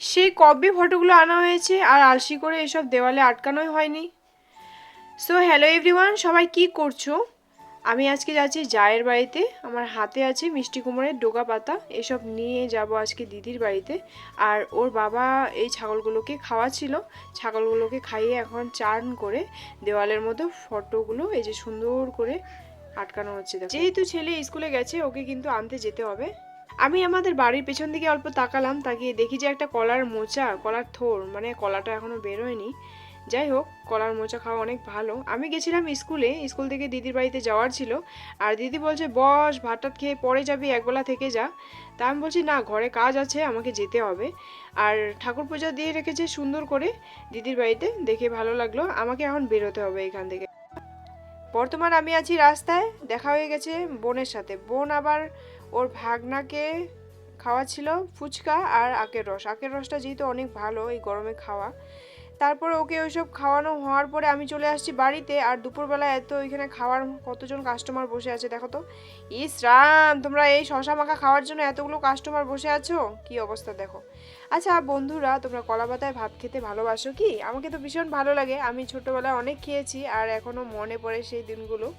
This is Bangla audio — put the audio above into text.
সেই কবে ফটোগুলো আনা হয়েছে আর আলসি করে এসব দেওয়ালে আটকানোই হয়নি। সো হ্যালো এভরিওয়ান, সবাই কি করছো? আমি আজকে যাচ্ছি জায়ের বাড়িতে। আমার হাতে আছে মিষ্টি কুমড়ের ডোকা পাতা, এসব নিয়ে যাব আজকে দিদির বাড়িতে। আর ওর বাবা এই ছাগলগুলোকে খাওয়াচ্ছিল, ছাগলগুলোকে খাইয়ে এখন চান করে দেওয়ালের মধ্যে ফটোগুলো এই যে সুন্দর করে আটকানো হচ্ছে। যেহেতু ছেলে স্কুলে গেছে, ওকে কিন্তু আনতে যেতে হবে। আমি আমাদের বাড়ির পেছন দিকে অল্প তাকালাম, তাকিয়ে দেখি যে একটা কলার মোচা, কলার থোর, মানে কলাটা এখনো বেরোয়নি। যাই হোক, কলার মোচা খাওয়া অনেক ভালো। আমি গেছিলাম স্কুলে, স্কুল থেকে দিদির বাড়িতে যাওয়ার ছিল। আর দিদি বলছে বস, ভাত টাত খেয়ে পরে যাবি, একবেলা থেকে যা। তা আমি বলছি না, ঘরে কাজ আছে, আমাকে যেতে হবে। আর ঠাকুর পূজা দিয়ে রেখেছে সুন্দর করে দিদির বাড়িতে, দেখে ভালো লাগলো। আমাকে এখন বেরোতে হবে এখান থেকে। বর্তমান আমি আছি রাস্তায়, দেখা হয়ে গেছে বোনের সাথে। বোন আবার ওর ভাগনাকে খাওয়াচ্ছিল ফুচকা আর আখের রস। আখের রসটা যেহেতু অনেক ভালো এই গরমে খাওয়া, তারপরে ওকে ওইসব খাওয়ানো হওয়ার পরে আমি চলে আসছি বাড়িতে। আর দুপুরবেলা এত ওইখানে খাওয়ার কতজন কাস্টমার বসে আছে দেখো তো। ইস রাম, তোমরা এই শশা মাখা খাওয়ার জন্য এতগুলো কাস্টমার বসে আছো, কি অবস্থা দেখো। আচ্ছা বন্ধুরা, তোমরা কলা পাতায় ভাত খেতে ভালোবাসো কি? আমাকে তো ভীষণ ভালো লাগে, আমি ছোটবেলায় অনেক খেয়েছি আর এখনো মনে পড়ে সেই দিনগুলো।